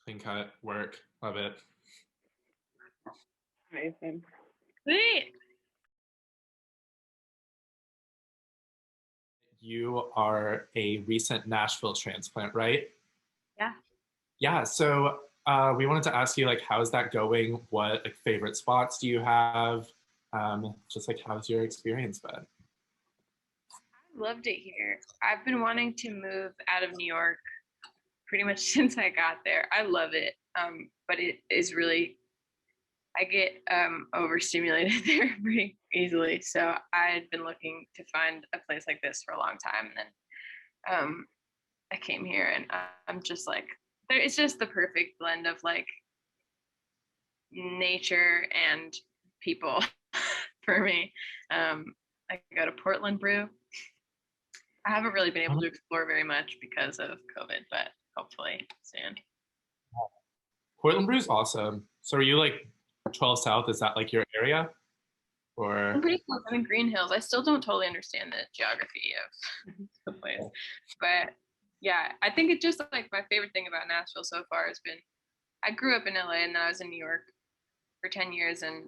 Clean cut work. Love it. Amazing. Sweet. You are a recent Nashville transplant, right? Yeah. Yeah. So we wanted to ask you, like, how's that going? What like favorite spots do you have? Just like, how's your experience been? I loved it here. I've been wanting to move out of New York pretty much since I got there. I love it. But it is really, I get overstimulated there pretty easily. So I had been looking to find a place like this for a long time. And then I came here and I'm just like, it's just the perfect blend of like nature and people for me. I go to Portland Brew. I haven't really been able to explore very much because of COVID, but hopefully soon. Portland Brew's awesome. So are you like 12 South? Is that like your area? I'm Or pretty close. I'm in Green Hills. I still don't totally understand the geography of the place, but yeah, I think it's just like my favorite thing about Nashville so far has been I grew up in LA and then I was in New York for 10 years, and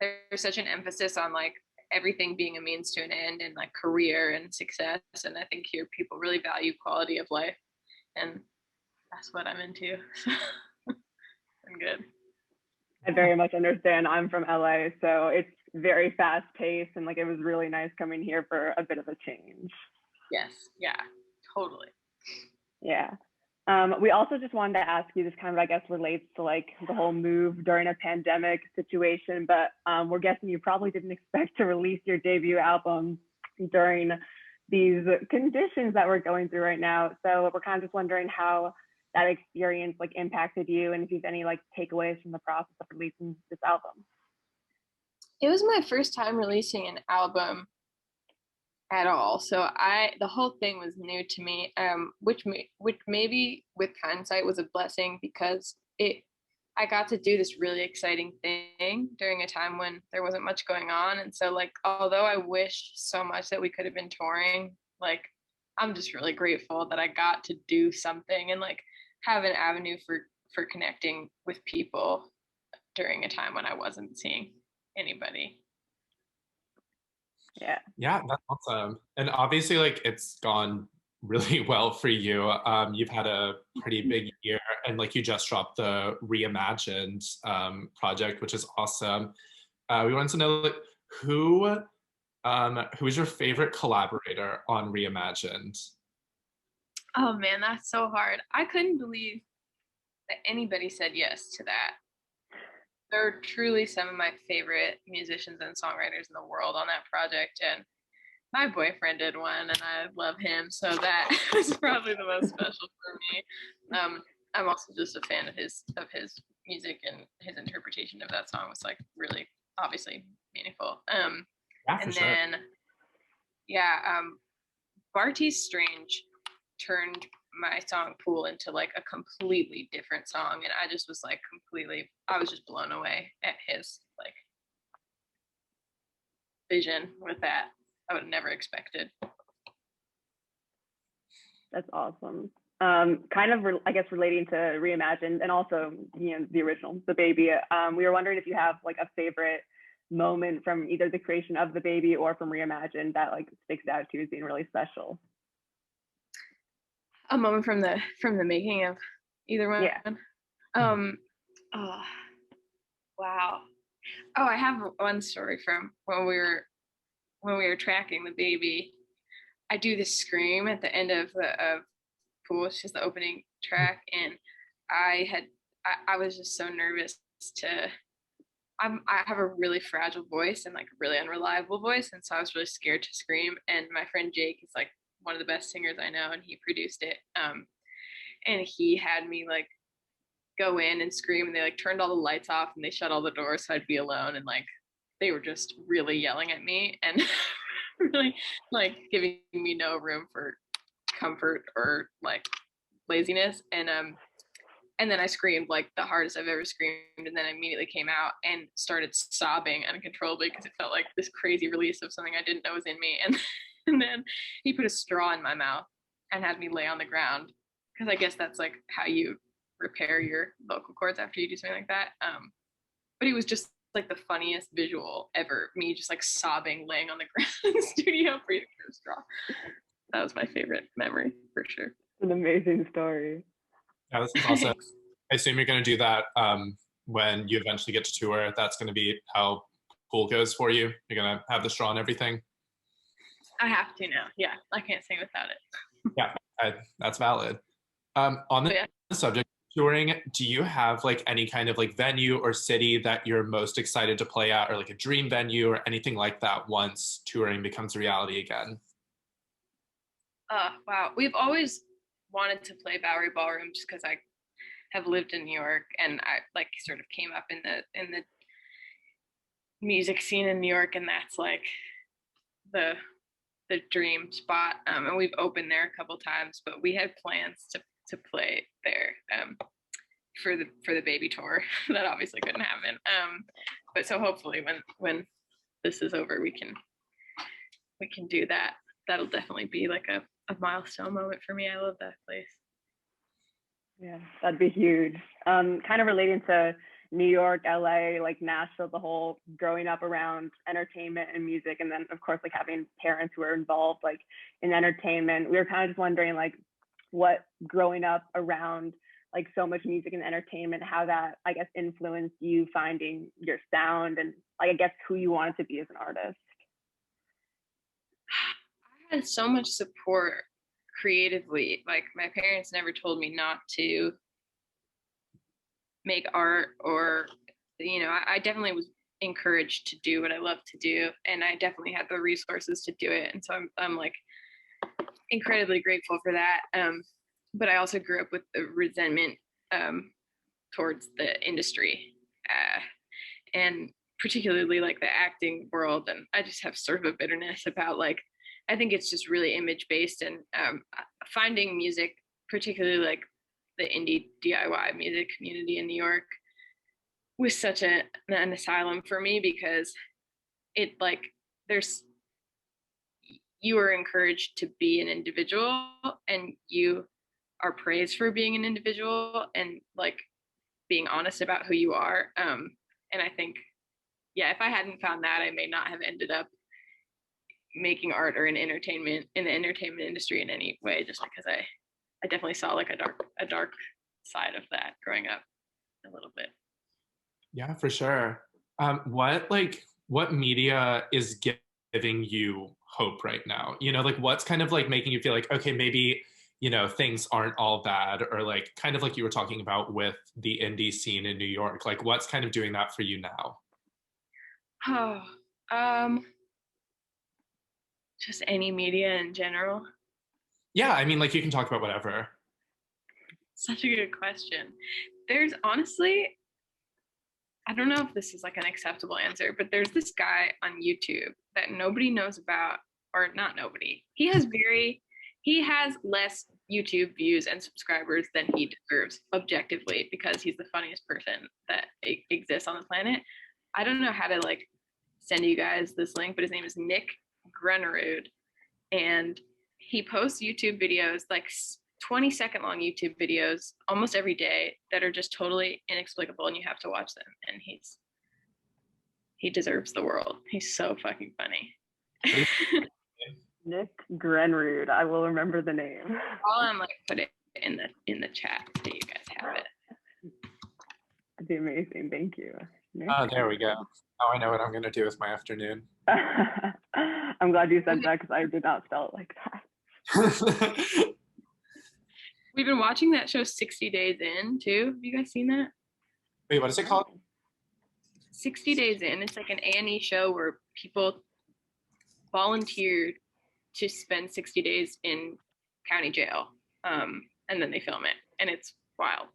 there's such an emphasis on like everything being a means to an end and like career and success. And I think here people really value quality of life, and that's what I'm into. I'm good. I very much understand. I'm from LA, so it's very fast paced, and like it was really nice coming here for a bit of a change. Yes. Yeah. Totally. Yeah. We also just wanted to ask you, this kind of, I guess, relates to like the whole move during a pandemic situation, but we're guessing you probably didn't expect to release your debut album during these conditions that we're going through right now. So we're kind of just wondering how that experience like impacted you, and if you have any like takeaways from the process of releasing this album. It was my first time releasing an album at all, so the whole thing was new to me, which maybe with hindsight was a blessing because I got to do this really exciting thing during a time when there wasn't much going on. And so like although I wish so much that we could have been touring, like I'm just really grateful that I got to do something and like have an avenue for connecting with people during a time when I wasn't seeing anybody. Yeah. yeah, that's awesome. And obviously, like it's gone really well for you. You've had a pretty big year, and like you just dropped the Reimagined project, which is awesome. We wanted to know like, who is your favorite collaborator on Reimagined? Oh man, that's so hard. I couldn't believe that anybody said yes to that. They're truly some of my favorite musicians and songwriters in the world on that project, and my boyfriend did one and I love him, so that was probably the most special for me. I'm also just a fan of his music, and his interpretation of that song was like really obviously meaningful. Yeah, for And sure. then yeah, Barty's Strange turned my song Pool into like a completely different song, and I just was like I was just blown away at his like vision with that. I would have never expected. That's awesome. Kind of, I guess, relating to Reimagined and also, the original, The Baby. We were wondering if you have like a favorite moment from either the creation of The Baby or from Reimagined that like sticks out to you as being really special. A moment from the making of either one. Yeah. Oh, wow. Oh, I have one story from when we were tracking The Baby. I do this scream at the end of the Pool, which is the opening track, and I was just so nervous to. I have a really fragile voice and like a really unreliable voice, and so I was really scared to scream. And my friend Jake is like one of the best singers I know, and he produced it. And he had me like go in and scream, and they like turned all the lights off and they shut all the doors so I'd be alone, and like they were just really yelling at me and really like giving me no room for comfort or like laziness. And then I screamed like the hardest I've ever screamed, and then I immediately came out and started sobbing uncontrollably because it felt like this crazy release of something I didn't know was in me. And then he put a straw in my mouth and had me lay on the ground because I guess that's like how you repair your vocal cords after you do something like that. But he was just like the funniest visual ever. Me just like sobbing, laying on the ground in the studio, breathing through a straw. That was my favorite memory for sure. It's an amazing story. Yeah, this is also. I assume you're going to do that when you eventually get to tour. That's going to be how pool goes for you. You're going to have the straw and everything. I have to now. Yeah, I can't sing without it. Yeah, that's valid. On the subject of touring, do you have like any kind of like venue or city that you're most excited to play at, or like a dream venue or anything like that once touring becomes a reality again? Wow, we've always wanted to play Bowery Ballroom just because I have lived in New York and I like sort of came up in the music scene in New York, and that's like the dream spot. And we've opened there a couple times, but we had plans to play there for the baby tour. That obviously couldn't happen. But so hopefully when this is over, we can do that. That'll definitely be like a milestone moment for me. I love that place. Yeah, that'd be huge. Kind of relating to New York, LA, like Nashville, the whole growing up around entertainment and music, and then of course like having parents who are involved like in entertainment. We were kind of just wondering like what growing up around like so much music and entertainment, how that I guess influenced you finding your sound and like I guess who you wanted to be as an artist. I had so much support creatively. Like my parents never told me not to make art, or I definitely was encouraged to do what I love to do, and I definitely had the resources to do it, and so I'm like incredibly grateful for that. But I also grew up with the resentment towards the industry, and particularly like the acting world, and I just have sort of a bitterness about like I think it's just really image based, and finding music, particularly like the indie DIY music community in New York, was such an asylum for me, because it like you are encouraged to be an individual, and you are praised for being an individual and like being honest about who you are. And I think, yeah, if I hadn't found that, I may not have ended up making art or in the entertainment industry in any way, just because I definitely saw like a dark side of that growing up a little bit. Yeah, for sure. What media is giving you hope right now? Like what's kind of like making you feel like, okay, maybe, things aren't all bad, or like kind of like you were talking about with the indie scene in New York, like what's kind of doing that for you now? Just any media in general. Yeah, I mean, like you can talk about whatever. Such a good question. There's honestly, I don't know if this is like an acceptable answer, but there's this guy on YouTube that nobody knows about, or not nobody. He has less YouTube views and subscribers than he deserves objectively, because he's the funniest person that exists on the planet. I don't know how to like send you guys this link, but his name is Nick Grunerud, and he posts YouTube videos, like 20-second long YouTube videos almost every day, that are just totally inexplicable, and you have to watch them, and he deserves the world. He's so fucking funny. Nick Grunerud, I will remember the name. I'll like put it in the chat so you guys have it. That'd be amazing. Thank you. Oh, there we go. Now I know what I'm going to do with my afternoon. I'm glad you said that, because I did not spell it like that. We've been watching that show 60 Days In too. Have you guys seen that? Wait, what is it called? 60 Days In. It's like an A&E show where people volunteered to spend 60 days in county jail, and then they film it, and it's wild.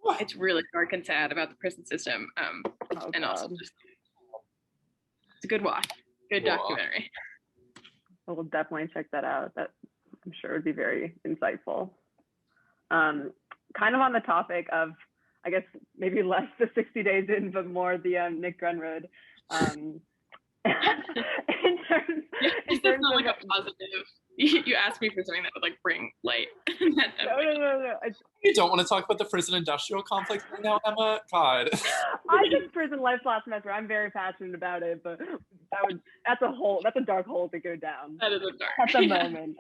What? It's really dark and sad about the prison system, and also just it's a good watch, good documentary. I will definitely check that out. That I'm sure would be very insightful. Kind of on the topic of, I guess maybe less the 60 Days In, but more the Nick Grunerud. in terms, Yeah, in it's just terms not of like a positive. You asked me for something that would like bring light. And that no. You don't want to talk about the prison industrial complex right now, Emma? God. I did prison life last semester. I'm very passionate about it, but that's a dark hole to go down. That is a dark. At the moment,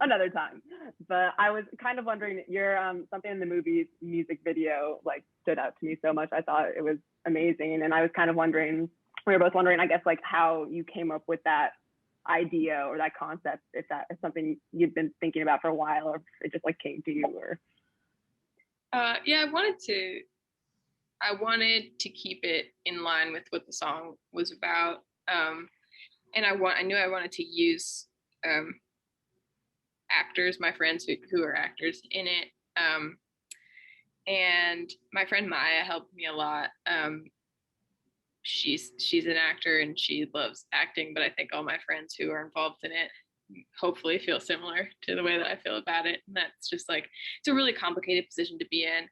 another time. But I was kind of wondering, your something in the movie's music video like stood out to me so much. I thought it was amazing, and I was kind of wondering, we were both wondering, I guess, like how you came up with that idea or that concept, if that is something you've been thinking about for a while, or if it just like came to you, or. Yeah, I wanted to keep it in line with what the song was about. And I knew I wanted to use actors, my friends who are actors in it. And my friend Maya helped me a lot. She's an actor and she loves acting, but I think all my friends who are involved in it hopefully feel similar to the way that I feel about it. And that's just like, it's a really complicated position to be in.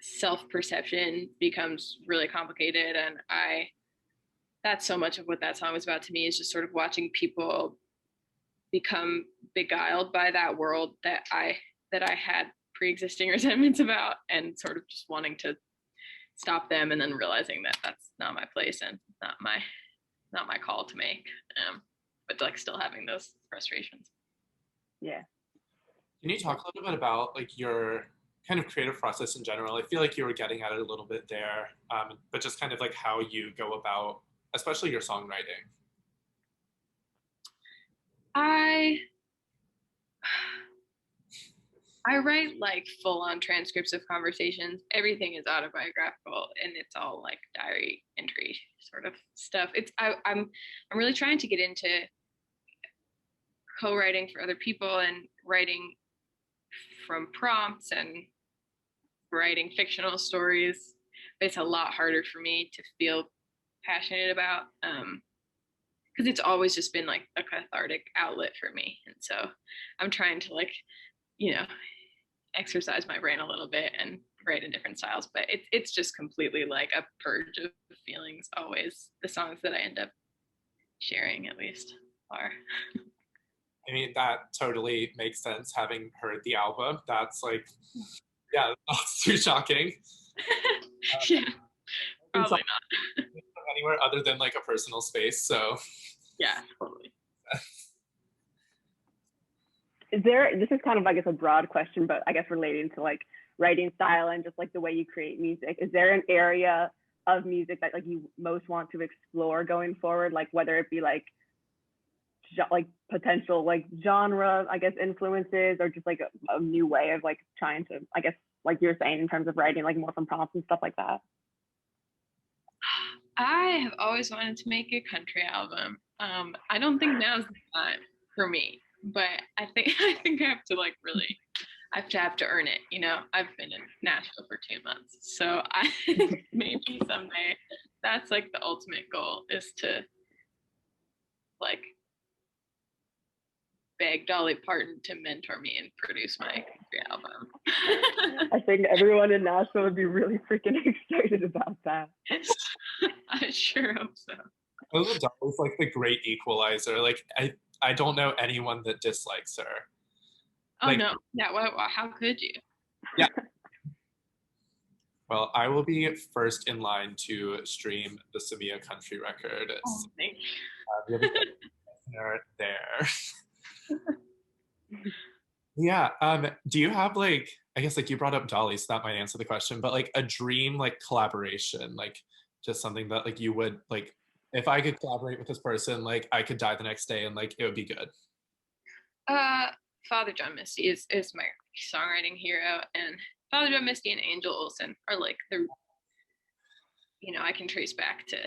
Self-perception becomes really complicated, and that's so much of what that song was about to me, is just sort of watching people become beguiled by that world that I had pre-existing resentments about, and sort of just wanting to stop them, and then realizing that that's not my place and not my call to make, but like still having those frustrations. Yeah. Can you talk a little bit about like your kind of creative process in general? I feel like you were getting at it a little bit there, but just kind of like how you go about, especially your songwriting. I write like full-on transcripts of conversations. Everything is autobiographical, and it's all like diary entry sort of stuff. I'm really trying to get into co-writing for other people and writing from prompts and writing fictional stories. It's a lot harder for me to feel passionate about, because it's always just been like a cathartic outlet for me. And so I'm trying to like, exercise my brain a little bit and write in different styles, but it's just completely like a purge of feelings always. The songs that I end up sharing, at least, are. I mean, that totally makes sense, having heard the album. That's like, yeah, that's too shocking. Yeah, probably not. Anywhere other than like a personal space, so. Yeah, totally. This is kind of, I guess, a broad question, but I guess relating to like writing style and just like the way you create music, is there an area of music that like you most want to explore going forward, like whether it be like potential like genre, I guess, influences, or just like a new way of like trying to, I guess, like you're saying, in terms of writing like more from prompts and stuff like that? I have always wanted to make a country album. I don't think now's the time for me, but I think I have to like really, I have to earn it. I've been in Nashville for 2 months, so I maybe someday that's like the ultimate goal, is to like beg Dolly Parton to mentor me and produce my country album. I think everyone in Nashville would be really freaking excited about that. I sure hope so. Dolly's like the great equalizer. Like I don't know anyone that dislikes her. Oh like, no, yeah. Well, how could you? Yeah. Well, I will be first in line to stream the Samia country record. Oh, thank you. We have a listener there. Yeah. Do you have like, I guess like you brought up Dolly, so that might answer the question, but like a dream like collaboration, like just something that like you would like, if I could collaborate with this person, like I could die the next day and like it would be good. Father John Misty is my songwriting hero, and Father John Misty and Angel Olsen are like the, I can trace back to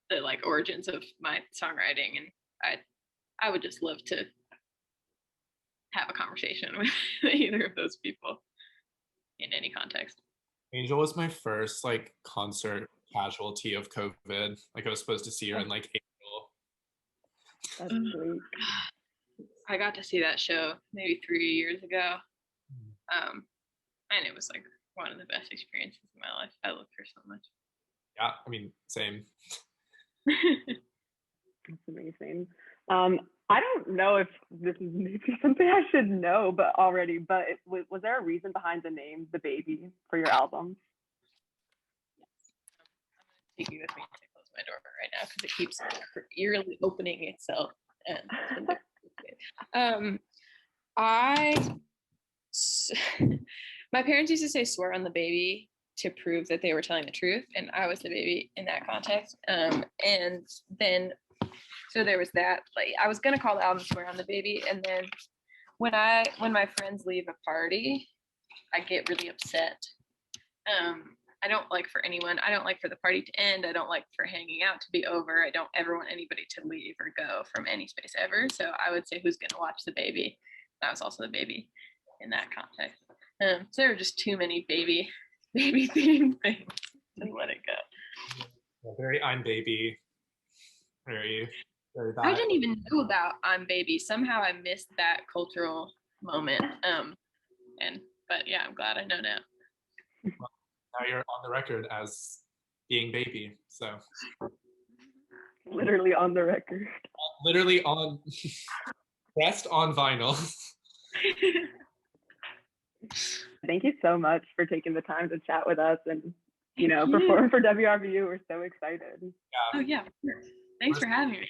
the like origins of my songwriting, and I would just love to have a conversation with either of those people in any context. Angel was my first like concert casualty of COVID. Like I was supposed to see her in like April. That's sweet. I got to see that show maybe 3 years ago. And it was like one of the best experiences of my life. I loved her so much. Yeah, I mean, same. That's amazing. I don't know if this is maybe something I should know, but already, but was there a reason behind the name, The Baby, for your album? I'm taking with me to close my door right now because it keeps eerily opening itself. And I, my parents used to say "swear on the baby" to prove that they were telling the truth, and I was the baby in that context. And then, so there was that. Like, I was gonna call the album "Swear on the Baby," and then when my friends leave a party, I get really upset. I don't like for anyone. I don't like for the party to end. I don't like for hanging out to be over. I don't ever want anybody to leave or go from any space ever. So I would say, who's gonna watch the baby? I was also the baby in that context. So there were just too many baby themed things to let it go. Yeah, very I'm baby. Very that. I didn't even know about I'm baby. Somehow I missed that cultural moment. But yeah, I'm glad I know now. Well, now you're on the record as being baby. So Literally on the record. Literally on pressed on vinyl. Thank you so much for taking the time to chat with us and perform for WRVU. We're so excited. Yeah. Oh yeah, thanks for having me.